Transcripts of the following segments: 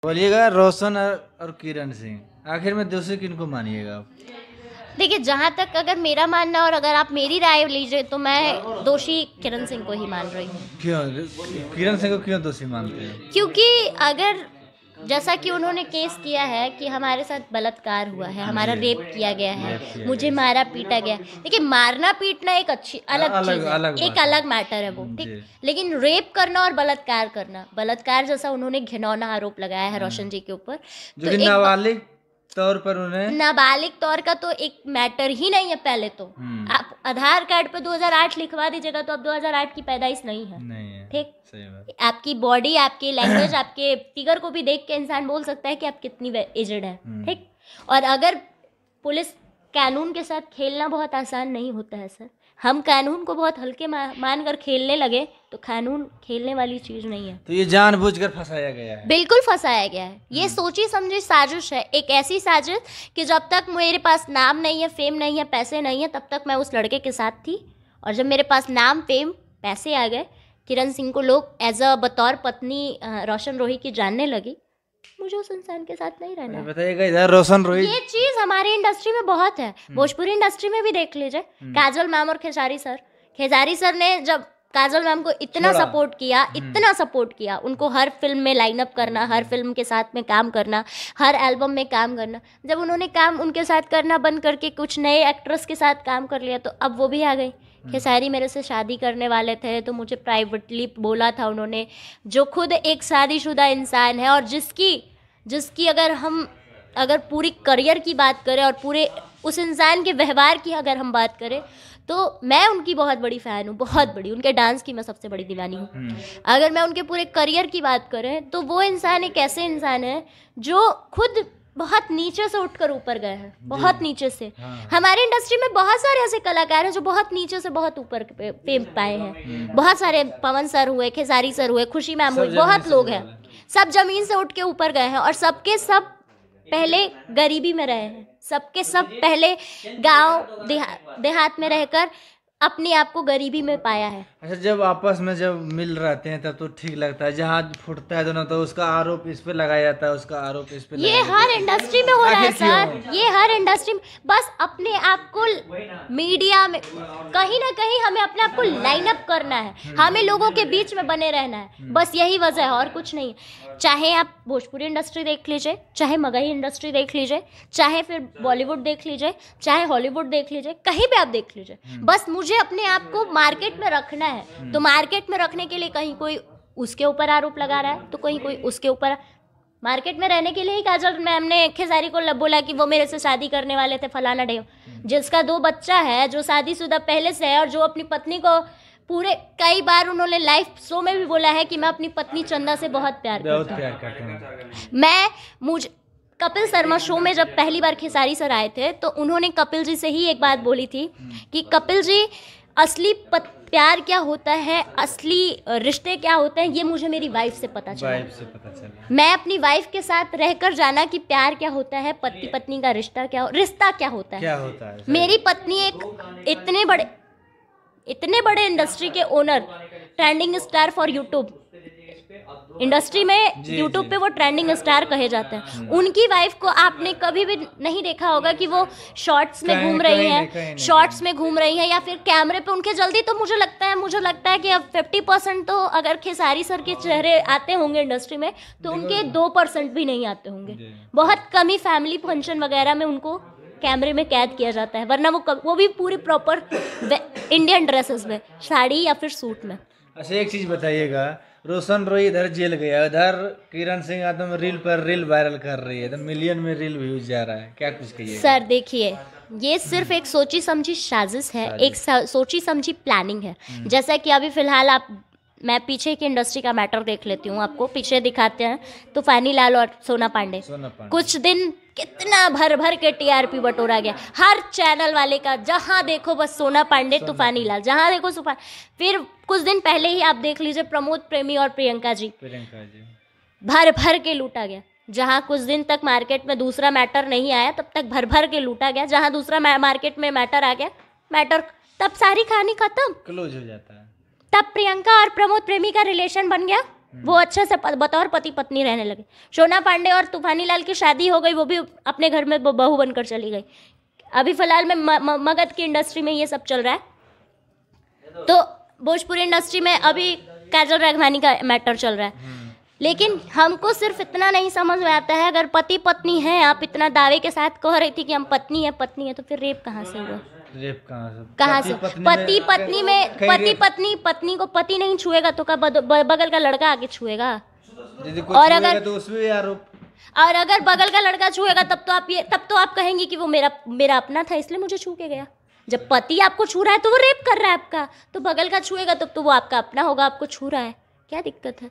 बोलिएगा रोशन और किरण सिंह, आखिर में दोषी किनको मानिएगा आप? देखिए, जहाँ तक अगर मेरा मानना और अगर आप मेरी राय लीजिए तो मैं दोषी किरण सिंह को ही मान रही हूँ। क्यों किरण सिंह को क्यों दोषी मानते हैं? क्योंकि अगर जैसा कि उन्होंने केस किया है कि हमारे साथ बलात्कार हुआ है, हमारा रेप किया गया है, मुझे मारा पीटा गया। देखिए, मारना पीटना एक अच्छी अलग चीज है, एक अलग मैटर है वो, ठीक। लेकिन रेप करना और बलात्कार करना, बलात्कार जैसा उन्होंने घिनौना आरोप लगाया है रोशन जी के ऊपर, तो नाबालिग तौर पर उन्हें, नाबालिग तौर का तो एक मैटर ही नहीं है। पहले तो आप आधार कार्ड पे 2008 लिखवा दीजिएगा तो अब 2008 की पैदाइश नहीं है, ठीक। आपकी बॉडी, आपकी लैंग्वेज, आपके फिगर को भी देख के इंसान बोल सकता है कि आप कितनी एजड है, ठीक। और अगर पुलिस कानून के साथ खेलना बहुत आसान नहीं होता है सर, हम कानून को बहुत हल्के मानकर खेलने लगे तो कानून खेलने वाली चीज नहीं है। तो ये जानबूझकर फंसाया गया है, बिल्कुल फंसाया गया है। ये सोची समझी साजिश है, एक ऐसी साजिश कि जब तक मेरे पास नाम नहीं है, फेम नहीं है, पैसे नहीं है, तब तक मैं उस लड़के के साथ थी। और जब मेरे पास नाम, फेम, पैसे आ गए, किरण सिंह को लोग एज अ बतौर पत्नी रोशन रोही की जानने लगी, मुझे उस इंसान के साथ नहीं रहना है। बताइएगा इधर रोशन रोही, ये चीज हमारी इंडस्ट्री में बहुत है, भोजपुरी इंडस्ट्री में भी देख लीजिए। काजल मैम और खेसारी सर ने जब काजल मैम को इतना सपोर्ट किया, इतना सपोर्ट किया, उनको हर फिल्म में लाइन अप करना, हर फिल्म के साथ में काम करना, हर एल्बम में काम करना, जब उन्होंने काम उनके साथ करना बंद करके कुछ नए एक्ट्रेस के साथ काम कर लिया तो अब वो भी आ गई। खेसारी मेरे से शादी करने वाले थे तो मुझे प्राइवेटली बोला था उन्होंने, जो खुद एक शादीशुदा इंसान है और जिसकी अगर पूरी करियर की बात करें और पूरे उस इंसान के व्यवहार की अगर हम बात करें तो मैं उनकी बहुत बड़ी फ़ैन हूँ, बहुत बड़ी। उनके डांस की मैं सबसे बड़ी दीवानी हूँ। अगर मैं उनके पूरे करियर की बात करें तो वो इंसान एक ऐसे इंसान है जो खुद बहुत नीचे से उठकर ऊपर गए हैं, बहुत नीचे से। हमारी इंडस्ट्री में बहुत सारे ऐसे कलाकार हैं जो बहुत नीचे से बहुत ऊपर फेम पाए हैं। बहुत सारे, पवन सर हुए, खेसारी सर हुए, खुशी मैम हुई, बहुत लोग हैं, सब जमीन से उठ के ऊपर गए हैं और सबके सब पहले गरीबी में रहे हैं, सबके सब पहले गांव देहात में रहकर अपने आप को गरीबी में पाया है। अच्छा, जब आपस में जब मिल रहते हैं तब तो ठीक लगता है, जहाँ फुटता है दोनों तो उसका आरोप इस पे लगाया जाता है, उसका आरोप इस पे। ये हर इंडस्ट्री में हो रहा है सर, ये हर इंडस्ट्री में। बस अपने आप को मीडिया में कहीं ना कहीं हमें अपने आप को लाइन अप करना है, हमें लोगों के बीच में बने रहना है, बस यही वजह है और कुछ नहीं। चाहे आप भोजपुरी इंडस्ट्री देख लीजिए, चाहे मगही इंडस्ट्री देख लीजिए, चाहे फिर बॉलीवुड देख लीजिए, चाहे हॉलीवुड देख लीजिए, कहीं भी आप देख लीजिए, बस मुझे अपने आप को मार्केट में रखना है। तो मार्केट में रखने के लिए कहीं कोई उसके ऊपर आरोप लगा रहा है तो कहीं कोई उसके ऊपर। मार्केट में रहने के लिए ही काजल मैम ने खेसारी को बोला कि वो मेरे से शादी करने वाले थे, फलाना ढेव, जिसका 2 बच्चा है, जो शादीशुदा पहले से है और जो अपनी पत्नी को पूरे कई बार उन्होंने लाइव शो में भी बोला है कि मैं अपनी पत्नी चंदा से बहुत प्यार करता हूँ। कपिल शर्मा शो में जब पहली बार खेसारी सर आए थे तो उन्होंने कपिल जी से ही एक बात बोली थी कि कपिल जी, असली प्यार क्या होता है, असली रिश्ते क्या होते हैं, ये मुझे मेरी वाइफ से पता चला। मैं अपनी वाइफ के साथ रहकर जाना कि प्यार क्या होता है, पति पत्नी का रिश्ता क्या होता है। मेरी पत्नी एक इतने बड़े इंडस्ट्री के owner, trending star for YouTube industry में, यूट्यूब पे वो ट्रेंडिंग स्टार कहे जाते हैं, उनकी वाइफ को आपने कभी भी नहीं देखा होगा कि वो शॉर्ट्स में घूम रही है या फिर कैमरे पे उनके जल्दी। तो मुझे लगता है कि अब 50% तो अगर खेसारी सर के चेहरे आते होंगे इंडस्ट्री में तो उनके 2% भी नहीं आते होंगे। बहुत कम ही फैमिली फंक्शन वगैरह में उनको कैमरे में कैद किया जाता है, वरना वो भी पूरी प्रॉपर इंडियन ड्रेसेस में, साड़ी या फिर सूट में। अच्छा, एक चीज बताइएगा, रोशन रोही इधर जेल गया, उधर किरण सिंह एकदम रील पर रील वायरल कर रही है, एकदम मिलियन में रील व्यूज जा रहा है, क्या कुछ कहिए? सर देखिए, ये सिर्फ एक सोची समझी साजिश है, एक सोची समझी प्लानिंग है। जैसा कि अभी फिलहाल मैं पीछे की इंडस्ट्री का मैटर देख लेती हूँ, आपको पीछे दिखाते हैं। तूफानी लाल और सोना पांडे कुछ दिन कितना भर के टीआरपी बटोरा गया, हर चैनल वाले का, जहां देखो बस सोना पांडे, तूफानी लाल, जहां देखो फिर कुछ दिन पहले ही आप देख लीजिए प्रमोद प्रेमी और प्रियंका जी भर के लूटा गया। जहां कुछ दिन तक मार्केट में दूसरा मैटर नहीं आया तब तक भर के लूटा गया, जहां दूसरा मार्केट में मैटर आ गया, तब सारी कहानी खत्म, क्लोज हो जाता है। तब प्रियंका और प्रमोद प्रेमी का रिलेशन बन गया वो अच्छे से बतौर पति पत्नी रहने लगे। शोना पांडे और तूफानी लाल की शादी हो गई, वो भी अपने घर में बहू बनकर चली गई। अभी फिलहाल में मगध की इंडस्ट्री में ये सब चल रहा है। तो भोजपुरी इंडस्ट्री में अभी काजल राघवानी का मैटर चल रहा है। लेकिन हमको सिर्फ इतना नहीं समझ में आता है, अगर पति पत्नी हैं, आप इतना दावे के साथ कह रही थी कि हम पत्नी है, तो फिर रेप कहाँ से हुआ? रेप कहाँ से? पति पत्नी में पत्नी को पति नहीं छुएगा तो बगल का लड़का आके छुएगा? और अगर तो उसमें आरोप, और अगर बगल का लड़का छुएगा तब तो आप कहेंगी कि वो मेरा अपना था इसलिए मुझे छू के गया। जब पति आपको छू रहा है तो वो रेप कर रहा है आपका, तो बगल का छुएगा तब तो वो आपका अपना होगा, आपको छू रहा है, क्या दिक्कत है?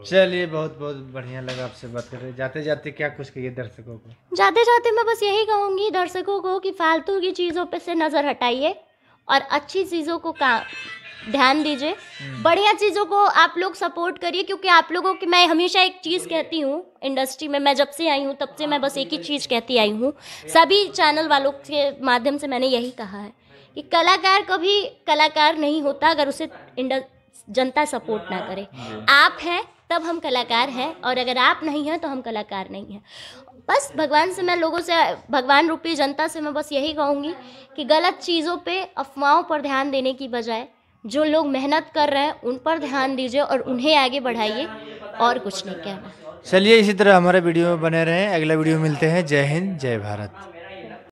चलिए, बहुत बहुत बढ़िया लगा आपसे बात कर रहे। जाते जाते क्या कुछ कहिए दर्शकों को? जाते जाते मैं बस यही कहूँगी दर्शकों को कि फालतू की चीज़ों पे से नज़र हटाइए और अच्छी चीज़ों को ध्यान दीजिए, बढ़िया चीज़ों को आप लोग सपोर्ट करिए। क्योंकि आप लोगों की, मैं हमेशा एक चीज़ कहती हूँ इंडस्ट्री में, मैं जब से आई हूँ तब से मैं बस एक ही चीज़ कहती आई हूँ, सभी चैनल वालों के माध्यम से मैंने यही कहा है कि कलाकार कभी कलाकार नहीं होता अगर उसे जनता सपोर्ट ना करे। आप हैं तब हम कलाकार हैं, और अगर आप नहीं हैं तो हम कलाकार नहीं हैं। बस भगवान से मैं लोगों से, भगवान रूपी जनता से मैं बस यही कहूँगी कि गलत चीज़ों पे, अफवाहों पर ध्यान देने की बजाय जो लोग मेहनत कर रहे हैं उन पर ध्यान दीजिए और उन्हें आगे बढ़ाइए, और कुछ नहीं कहना। चलिए, इसी तरह हमारे वीडियो में बने रहें। अगला वीडियो मिलते हैं। जय हिंद, जय भारत।